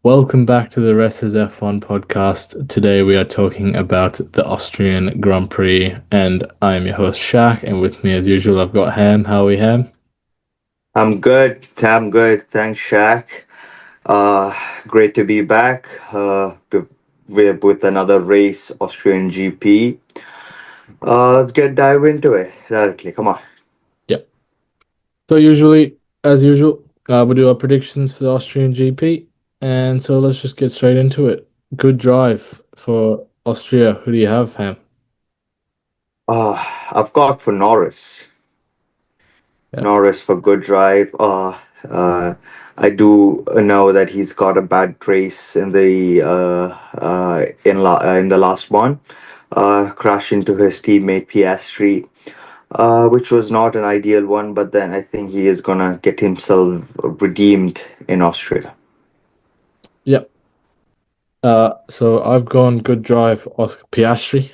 Welcome back to the Rest is F1 podcast. Today we are talking about the Austrian Grand Prix, and I'm your host Shaq, and with me as usual I've got Ham. How are we, Ham? I'm good. I'm good. Thanks, Shaq. Uh, Great to be back. With another race, Austrian GP. Let's get dive into it directly. Come on. Yep. So usually, as usual, we do our predictions for the Austrian GP, and so let's just get straight into it. Good drive for Austria. Who do you have, Ham? I've got for Norris. Yeah. Norris for good drive. I do know that he's got a bad race in the last one. Crashed into his teammate Piastri, which was not an ideal one, but then I think he is gonna get himself redeemed in Austria. Yep. So I've gone good drive, Oscar Piastri,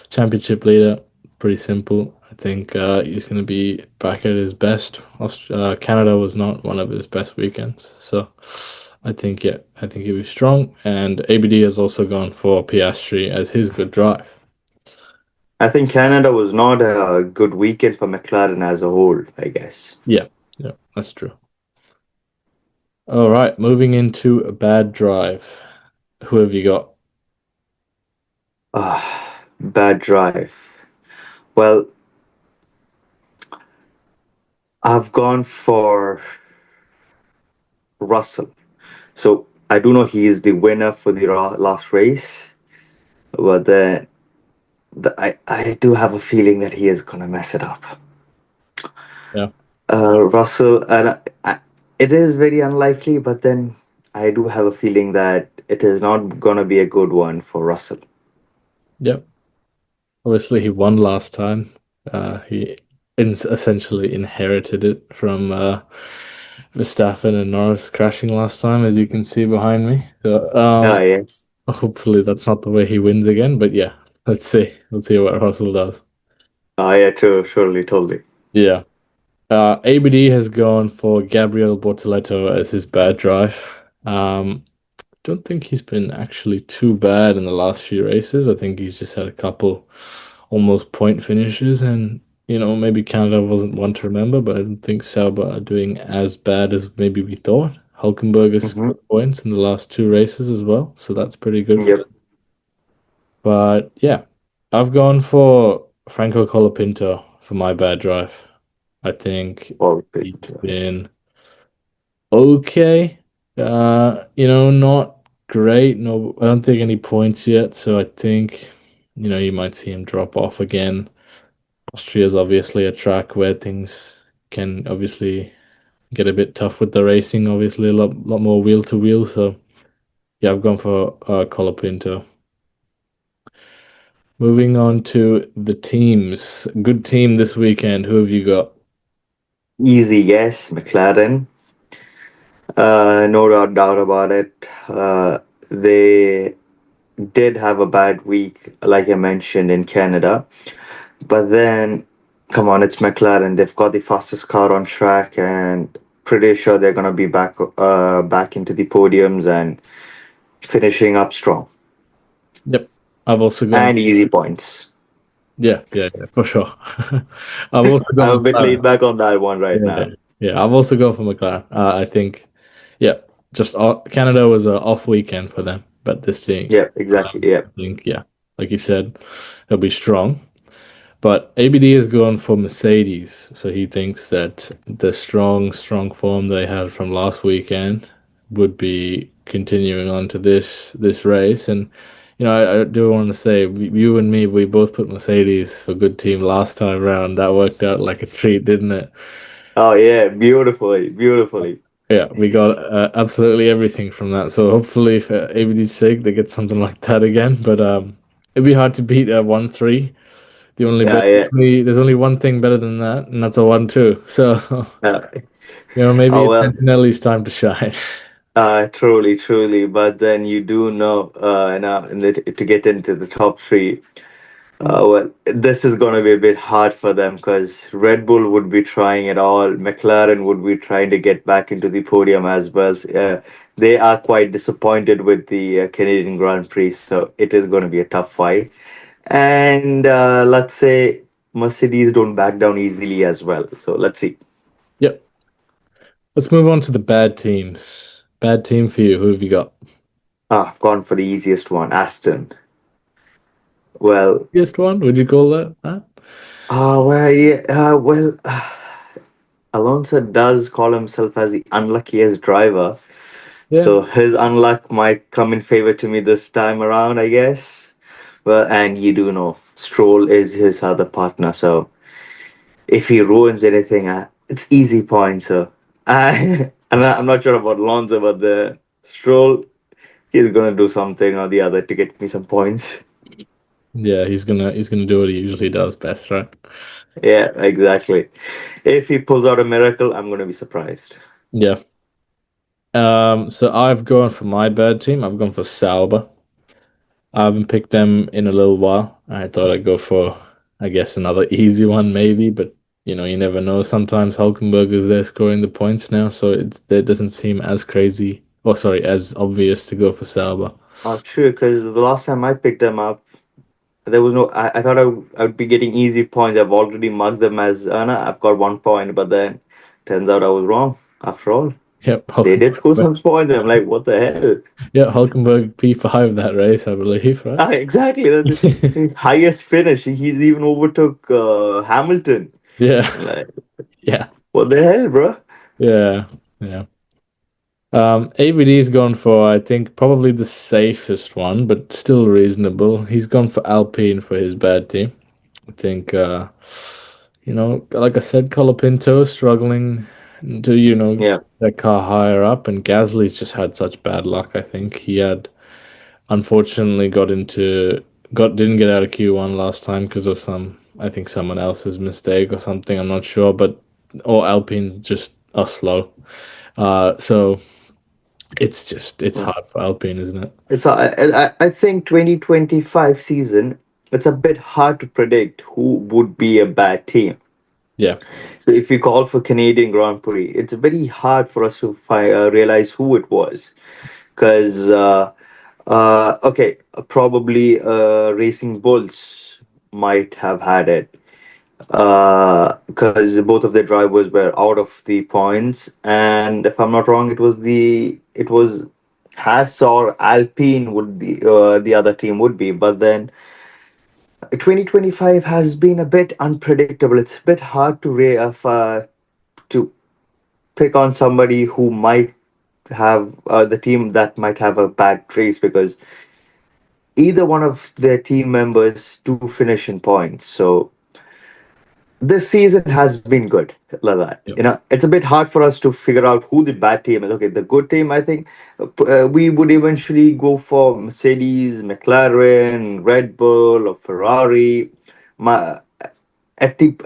championship leader. Pretty simple. I think he's going to be back at his best. Canada was not one of his best weekends, so I think he'll be strong. And ABD has also gone for Piastri as his good drive. I think Canada was not a good weekend for McLaren as a whole, I guess. Yeah, yeah, that's true. All right, moving into a bad drive. Who have you got? Bad drive. Well, I've gone for Russell. So I do know he is the winner for the last race, but then I do have a feeling that he is gonna mess it up. Yeah, Russell, and it is very unlikely, but then I do have a feeling that it is not gonna be a good one for Russell. yep. Obviously, he won last time. He essentially inherited it from Verstappen and Norris crashing last time, as you can see behind me. So, Yes. hopefully that's not the way he wins again. But yeah, let's see. Let's see what Russell does. Yeah, true, surely, totally. Yeah. ABD has gone for Gabriel Bortoleto as his bad drive. Don't think he's been actually too bad in the last few races. I think he's just had a couple almost point finishes, and maybe Canada wasn't one to remember, but I don't think Sauber are doing as bad as maybe we thought. Hulkenberg has Mm-hmm. scored points in the last two races as well, so that's pretty good for them. Yep. But yeah, I've gone for Franco Colapinto for my bad drive. I think All good. he's been okay. Not great. No, I don't think any points yet. So I think, you might see him drop off again. Austria is obviously a track where things can obviously get a bit tough with the racing. Obviously, a lot more wheel to wheel. So yeah, I've gone for Colapinto. Moving on to the teams. Good team this weekend. Who have you got? Easy, yes, McLaren. No doubt about it. They did have a bad week, like I mentioned, in Canada. But then, come on, it's McLaren. They've got the fastest car on track, and pretty sure they're gonna be back into the podiums and finishing up strong Yep. I've also gone. and easy points. Yeah, yeah, yeah, for sure. I've also I'm gone a bit McLaren. laid back on that one right Yeah, now. yeah. I've also gone for McLaren. I think, yeah, just Canada was an off weekend for them, but this thing, Yep, exactly. I Yep. think, yeah, like you said, they'll be strong. But ABD is going for Mercedes, so he thinks that the strong form they had from last weekend would be continuing on to this race. And I do want to say, you and me, we both put Mercedes for good team last time round. That worked out like a treat, didn't it? Oh yeah, beautifully, beautifully. Yeah, we got absolutely everything from that. So hopefully, for ABD's sake, they get something like that again. But it'd be hard to beat a 1-3. Yeah, yeah. There's only one thing better than that, and that's a 1-2. So, Uh, maybe oh it's well. Antonelli's time to shine. Truly, truly. But then you do know, now to get into the top three, well, this is going to be a bit hard for them because Red Bull would be trying it all. McLaren would be trying to get back into the podium as well. they are quite disappointed with the Canadian Grand Prix, so it is going to be a tough fight. And let's say Mercedes don't back down easily as well. So let's see. Yep. Let's move on to the bad teams. Bad team for you. Who have you got? Ah, I've gone for the easiest one, Aston. Well, Easiest one? Would you call that? That? well, yeah, Alonso does call himself as the unluckiest driver, Yeah. so his unluck might come in favor to me this time around, I guess. Well, and you do know Stroll is his other partner, so if he ruins anything, it's easy points. So I'm not sure about Alonso, but the Stroll, he's gonna do something or the other to get me some points. Yeah, he's gonna do what he usually does best, right? Yeah, exactly. If he pulls out a miracle, I'm gonna be surprised. Yeah. So I've gone for my bad team. I've gone for Sauber. I haven't picked them in a little while. I thought I'd go for, I guess, another easy one maybe, but you never know. Sometimes Hulkenberg is there scoring the points now, so it doesn't seem as crazy, or sorry, as obvious to go for Sauber. Oh, true, because the last time I picked them up, there was no. I thought I would be getting easy points. I've already marked them as Anna. I've got 1 point, but then turns out I was wrong. After all, Yep, they did Hulkenberg. score some points. I'm like, what the hell? Yeah, Hulkenberg P5 that race, I believe, right? Ah, exactly. That's his highest finish. He's even overtook Hamilton. Yeah, I'm like, yeah, what the hell, bro? yeah, yeah. ABD's gone for, I think, probably the safest one, but still reasonable. He's gone for Alpine for his bad team. I think, like I said, Colapinto is struggling to, Yeah. that car higher up, and Gasly's just had such bad luck. I think he had unfortunately didn't get out of Q1 last time because of I think someone else's mistake or something. I'm not sure, but or Alpine just are slow. So it's Mm. hard for Alpine, isn't it? I think 2025 season, it's a bit hard to predict who would be a bad team. Yeah, So if we call for Canadian Grand Prix, it's very hard for us to realize who it was. Because, okay, probably Racing Bulls might have had it. Because both of the drivers were out of the points. And if I'm not wrong, it was Haas or Alpine would the other team would be. But then 2025 has been a bit unpredictable. It's a bit hard to pick on somebody who might have the team that might have a bad race because either one of their team members do finish in points. So this season has been good like that. yeah, It's a bit hard for us to figure out who the bad team is. Okay, the good team, I think we would eventually go for Mercedes, McLaren, Red Bull, or Ferrari. My, at the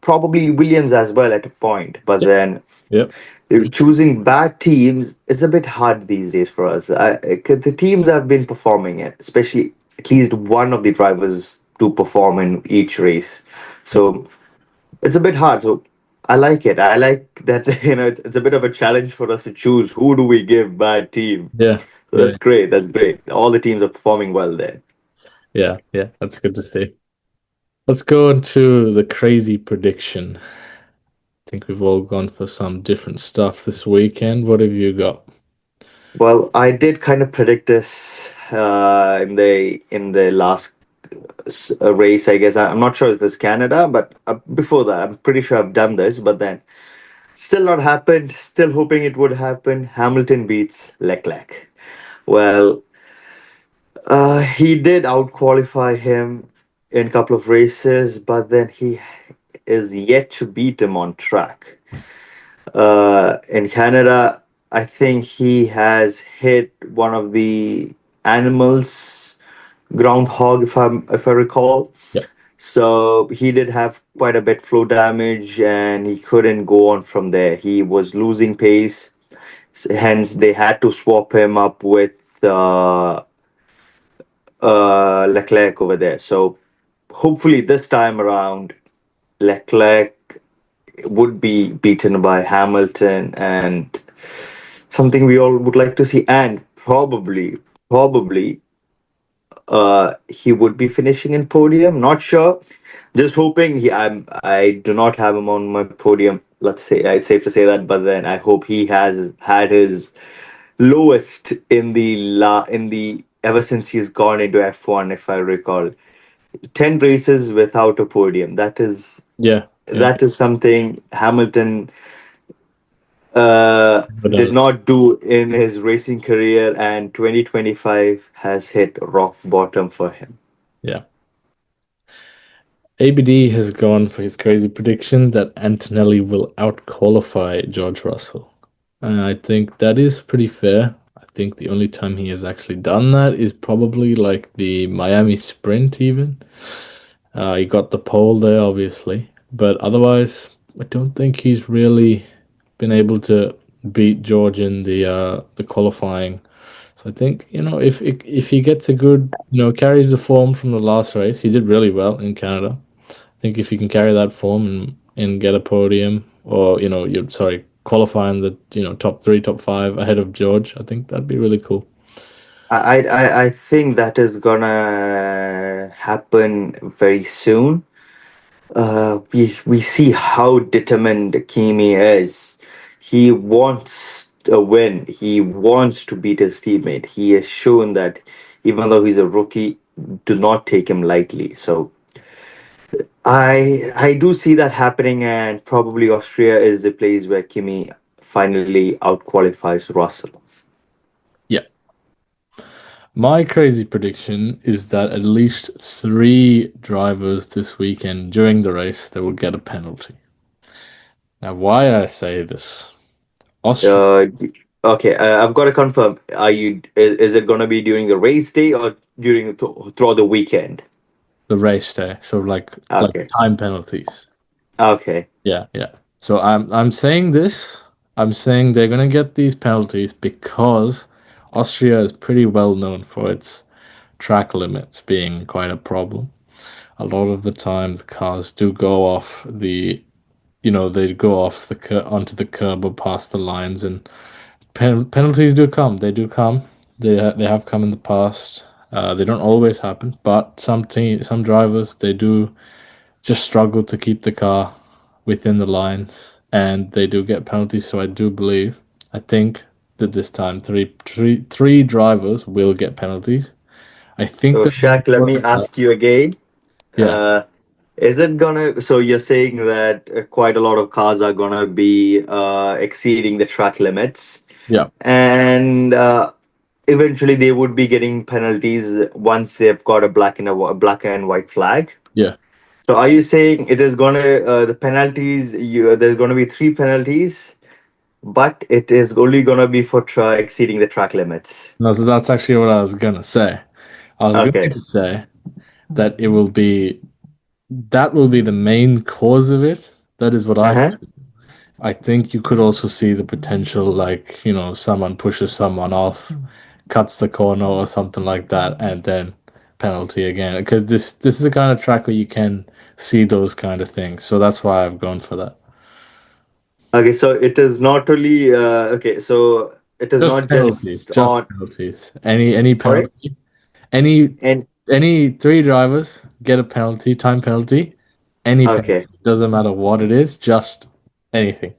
probably Williams as well at a point, but yeah, then yeah, choosing bad teams is a bit hard these days for us. 'Cause the teams have been performing it, especially at least one of the drivers to perform in each race. yeah, So it's a bit hard. So I like it. I like that it's a bit of a challenge for us to choose who do we give bad team. yeah, So yeah, that's great. That's great. All the teams are performing well there. yeah, yeah. That's good to see. Let's go into the crazy prediction. I think we've all gone for some different stuff this weekend. What have you got? Well, I did kind of predict this in the last race. I guess I'm not sure if it's Canada, but before that, I'm pretty sure I've done this. But then still not happened. Still hoping it would happen. Hamilton beats Leclerc. Well, he did outqualify him in a couple of races, but then he is yet to beat him on track. In Canada, I think he has hit one of the animals, groundhog, if I recall. Yeah, So he did have quite a bit flow damage, and he couldn't go on from there. He was losing pace, hence they had to swap him up with Leclerc over there. So hopefully this time around, Leclerc would be beaten by Hamilton, and something we all would like to see, and probably he would be finishing in podium. Not sure. Just hoping I do not have him on my podium. Let's say it's safe to say that, but then I hope he has had his lowest in the ever since he's gone into F1, if I recall. 10 races without a podium. Yeah, yeah, That is something Hamilton but did not do in his racing career, and 2025 has hit rock bottom for him. yeah. ABD has gone for his crazy prediction that Antonelli will out-qualify George Russell. And I think that is pretty fair. I think the only time he has actually done that is probably like the Miami Sprint, even. He got the pole there, obviously. But otherwise, I don't think he's really been able to beat George in the qualifying. So I think, if he gets a good, carries the form from the last race, he did really well in Canada. I think if you can carry that form and get a podium, or you're sorry, qualify in the top three, top five ahead of George, I think that'd be really cool. I think that is gonna happen very soon. We see how determined Kimi is. He wants a win. He wants to beat his teammate. He has shown that even though he's a rookie, do not take him lightly. So I do see that happening, and probably Austria is the place where Kimi finally outqualifies Russell. Yeah. My crazy prediction is that at least three drivers this weekend during the race they will get a penalty. Now, why I say this? Austria, Uh, okay, I've got to confirm. Is it gonna be during the race day or throughout the weekend? the race day, so like Okay, time penalties. okay. Yeah, yeah. So I'm saying this. I'm saying they're gonna get these penalties because Austria is pretty well known for its track limits being quite a problem. A lot of the time, the cars do go off they go off onto the curb or past the lines, and penalties do come. They do come. They have come in the past. They don't always happen, but some drivers they do just struggle to keep the car within the lines, and they do get penalties. So I think that this time three drivers will get penalties. I think So that Shaq, let me ask you again. yeah, Uh, is it gonna? So you're saying that quite a lot of cars are gonna be exceeding the track limits, yeah, and eventually they would be getting penalties once they've got a black and white flag. yeah. So are you saying it is gonna the penalties? There's gonna be three penalties, but it is only gonna be for exceeding the track limits. No, so that's actually what I was gonna say. I was going Okay. to say that that will be the main cause of it. That is what Uh I huh. I think you could also see the potential, like, someone pushes someone off, cuts the corner or something like that, and then penalty again. Because this is the kind of track where you can see those kind of things. So that's why I've gone for that. Okay. So it is not only okay. So it is Just not penalties, just just on. penalties. Any Sorry. penalty, any And any three drivers get a penalty, time penalty, any penalty. okay. Doesn't matter what it is, just anything.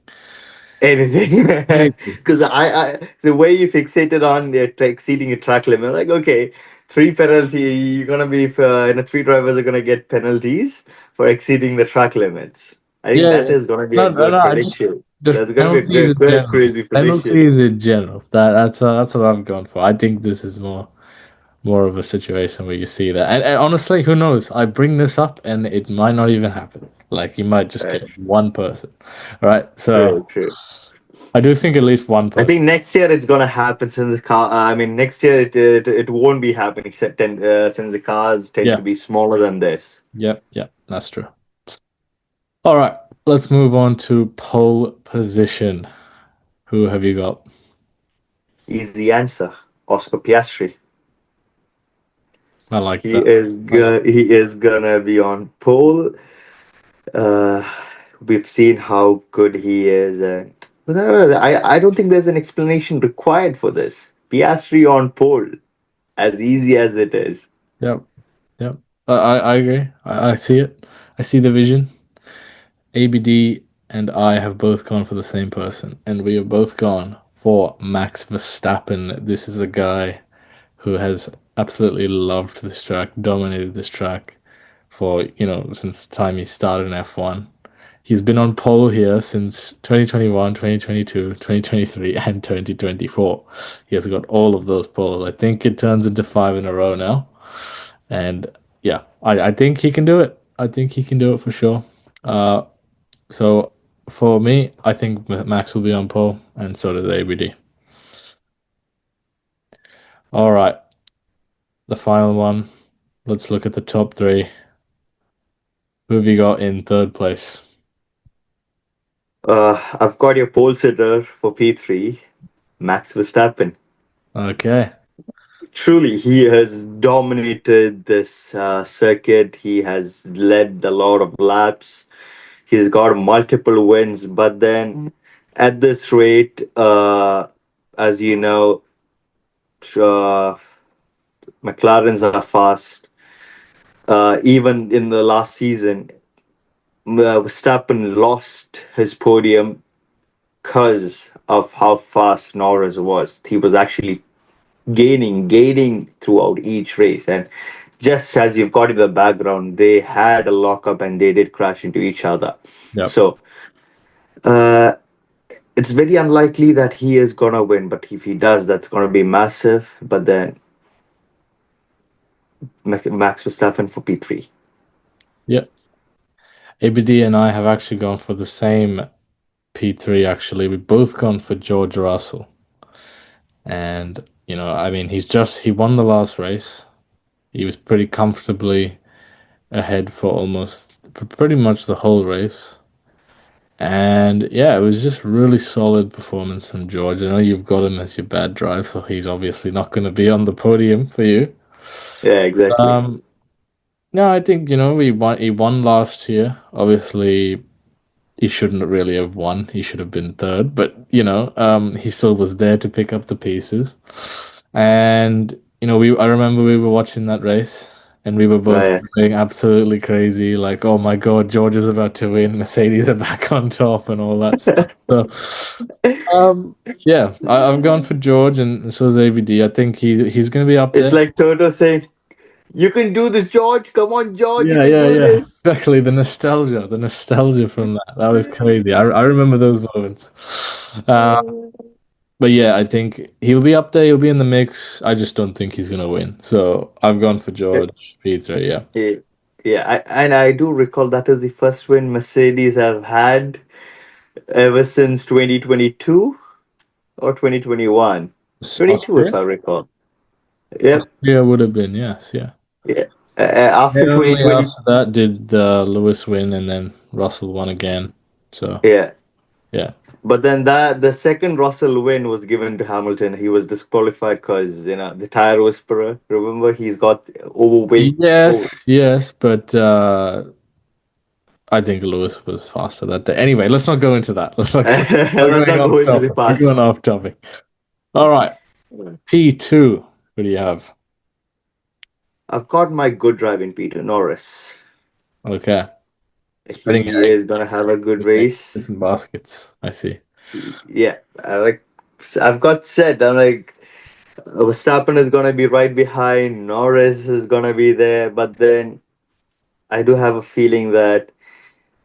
Anything, Anything. because the way you fixated on the exceeding a track limit, like okay, three penalty, you're gonna be three drivers are gonna get penalties for exceeding the track limits. I think Yeah, that is gonna be a no, no, good no. I just prediction. That's gonna be a penalties good, in good general. crazy prediction. Penalties in general. That's what I've gone for. I think this is more of a situation where you see that. And honestly, who knows? I bring this up and it might not even happen. Like you might just Right. get one person, right? True, So true. I do think at least one I person. think next year it's gonna happen since the car. I mean, next year it won't be happening since the cars tend Yeah, to be smaller than this. yep, yep. That's true. All right, let's move on to pole position. Who have you got? Easy answer. Oscar Piastri. I like that. I like. He is gonna be on pole. Uh, we've seen how good he is, and I don't think there's an explanation required for this. Piastri on pole, as easy as it is. Yep. Yep. I agree. I see it. I see the vision. ABD and I have both gone for the same person, and we have both gone for Max Verstappen. This is a guy who has absolutely loved this track, dominated this track for, since the time he started in F1. He's been on pole here since 2021, 2022, 2023, and 2024. He has got all of those poles. I think it turns into five in a row now. And yeah, I think he can do it. I think he can do it for sure. Uh, so for me, I think Max will be on pole, and so does ABD. All right, the final one. Let's look at the top three. Who have you got in third place? I've got your pole sitter for P3, Max Verstappen. Okay. Truly, he has dominated this circuit. He has led a lot of laps. He's got multiple wins, but then at this rate, as you know, uh, McLarens are fast. Even in the last season, Verstappen lost his podium because of how fast Norris was. He was actually gaining throughout each race. And just as you've got in the background, they had a lockup and they did crash into each other. Yep. So uh, it's very unlikely that he is gonna win, but if he does, that's gonna be massive. But then Max Verstappen for P3. Yep. ABD and I have actually gone for the same P3 actually. We've both gone for George Russell. And, I mean, he won the last race. He was pretty comfortably ahead for pretty much the whole race. And yeah, it was just really solid performance from George. I know you've got him as your bad drive, so he's obviously not going to be on the podium for you. Yeah, exactly. Um, no, I think, he won last year. Obviously, he shouldn't really have won. He should have been third, but he still was there to pick up the pieces. And I remember we were watching that race, and we were both Yeah. going absolutely crazy, like, "Oh my God, George is about to win! Mercedes are back on top," and all that stuff. So, yeah, I've gone for George, and so is ABD. I think he's going to be up It's there. like Toto saying, "You can do this, George. Come on, George. You Yeah, can yeah, do yeah. this." Exactly. The nostalgia from that was crazy. I remember those moments. Uh, but yeah, I think he'll be up there. He'll be in the mix. I just don't think he's gonna win. So I've gone for Yeah, George Peter. Yeah. yeah, yeah. And I do recall that is the first win Mercedes have had ever since 2022 or 2021. 22, if Austria. I recall. Yep. Austria would have been yes. Yeah. Yeah. After And only 2020. after that did Lewis win, and then Russell won again. So Yeah. yeah. But then that the second Russell win was given to Hamilton. He was disqualified because the tire whisperer. Remember, he's got overweight. Oh, Yes, yes, but I think Lewis was faster that day. Anyway, let's not go into that. Let's not go. We're let's going not off go into the topic. We're going past. off topic. All right. P2. Who do you have? I've got my good drive in Peter Norris. Okay. Spreading He is gonna have a good race. eggs in baskets. I see. Yeah, I've got said. I'm like Verstappen is gonna be right behind. Norris is gonna be there, but then I do have a feeling that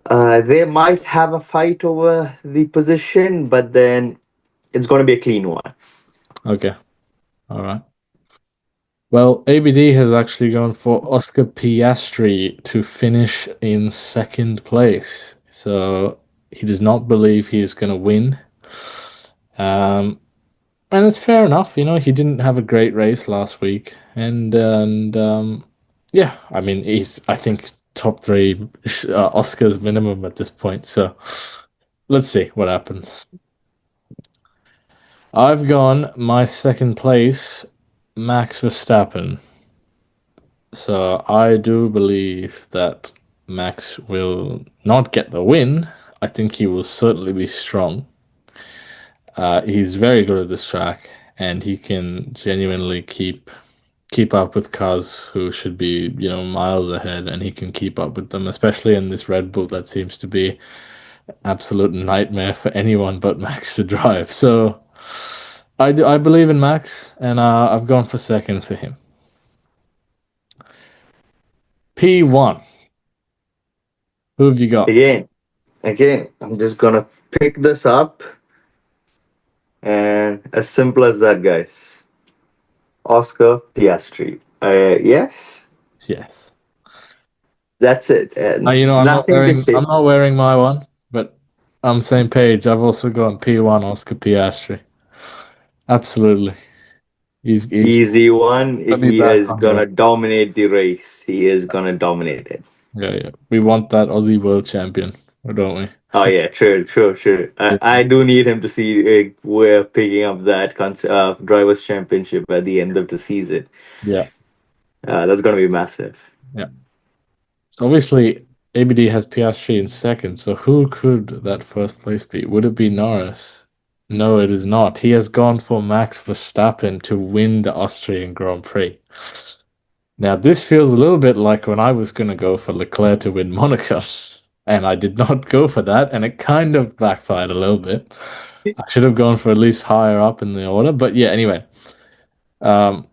they might have a fight over the position, but then it's gonna be a clean one. Okay. All right. Well, ABD has actually gone for Oscar Piastri to finish in second place. So he does not believe he is going to win. Um, and it's fair enough. He didn't have a great race last week, and yeah, I mean, he's I think top three Oscars minimum at this point. So let's see what happens. I've gone my second place, Max Verstappen. So I do believe that Max will not get the win. I think he will certainly be strong. He's very good at this track, and he can genuinely keep up with cars who should be, miles ahead, and he can keep up with them, especially in this Red Bull that seems to be absolute nightmare for anyone but Max to drive. So I believe in Max, and I've gone for second for him. P1. Who have you got? Again, again, I'm just gonna pick this up, and as simple as that, guys. Oscar Piastri. Yes, Yes. that's it. And I'm not nothing to wearing say. I'm not wearing my one, but I'm same page. I've also gone P1 Oscar Piastri. Absolutely. He's Easy one. put me He back is on the gonna dominate the race. He is gonna dominate it. yeah. We want that Aussie world champion, don't we? Oh yeah, true, true, true. Yeah. I do need him to see we're picking up that drivers' championship at the end of the season. Yeah. That's gonna be massive. Yeah. So obviously ABD has Piastri in second, so who could that first place be? Would it be Norris? No, it is not. He has gone for Max Verstappen to win the Austrian Grand Prix. Now, this feels a little bit like when I was going to go for Leclerc to win Monaco, and I did not go for that, and it kind of backfired a little bit. I should have gone for at least higher up in the order, but yeah, anyway. Um,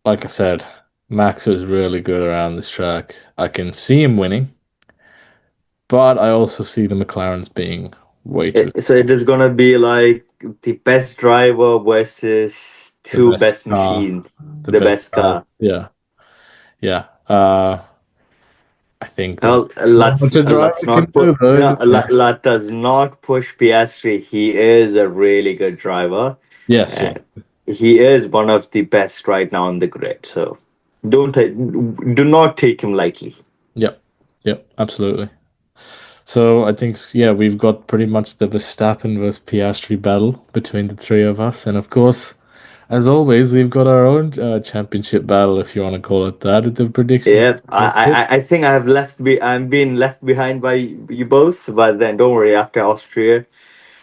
like I said, Max is really good around this track. I can see him winning, but I also see the McLarens being way too So it is gonna be like the best driver versus the two best best car, machines, the the best best cars. car. Yeah, yeah. I think that Well, not much a let's driver can not do, put though, no, isn't there? let us not push Piastri. He is a really good driver, Yes, yeah. and he is one of the best right now on the grid. So do not take him lightly. Yep. Yep. Absolutely. So I think, yeah, we've got pretty much the Verstappen versus Piastri battle between the three of us. And of course, as always, we've got our own championship battle, if you want to call it that. The predictions. Yeah, I think I have I'm being left behind by you both, but then don't worry. After Austria,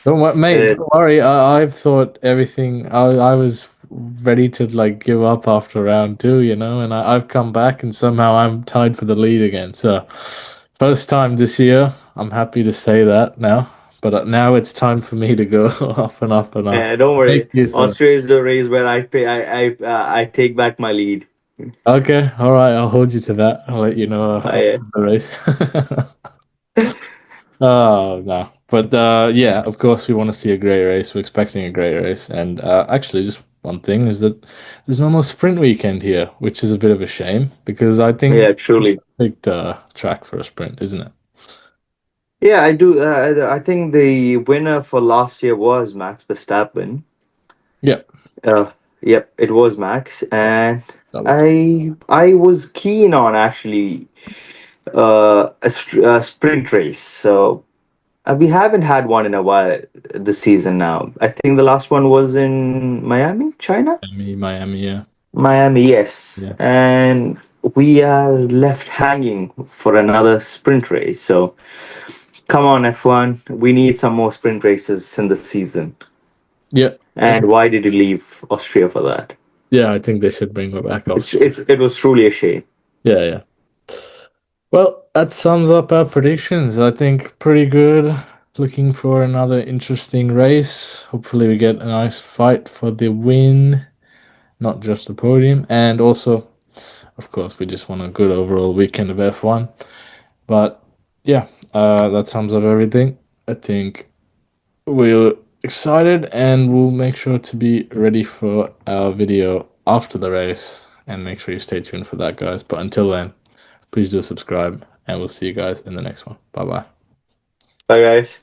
Don't worry, mate. uh, Don't worry. I've thought everything. I was ready to like give up after round two, and I've come back and somehow I'm tied for the lead again. So first time this year. I'm happy to say that now. But now it's time for me to go off and off and off. don't Thank worry. you, sir. Austria is the race where I take back my lead. Okay, all right. I'll hold you to that. I'll let you know I after the race. Oh no, but yeah, of course we want to see a great race. We're expecting a great race, and actually, just one thing is that there's no more sprint weekend here, which is a bit of a shame because I think Yeah, truly. picked track for a sprint, isn't it? Yeah, I do. I think the winner for last year was Max Verstappen. Yeah, Uh, yep, it was Max, and that was I was keen on actually a sprint race. So we haven't had one in a while this season now. I think the last one was in Miami, China. Miami. Yeah, Miami, yes. yeah, And we are left hanging for another sprint race. So come on, F1. We need some more sprint races in the season. yeah, yeah. And why did you leave Austria for that? Yeah, I think they should bring her back Austria. It was truly a shame. Yeah, yeah. Well, that sums up our predictions. I think pretty good. Looking for another interesting race. Hopefully, we get a nice fight for the win, not just the podium. And also, of course, we just want a good overall weekend of F1. But yeah, that sums up everything. I think we're excited and we'll make sure to be ready for our video after the race. And make sure you stay tuned for that, guys. But until then, please do subscribe, and we'll see you guys in the next one. Bye bye. Bye, guys.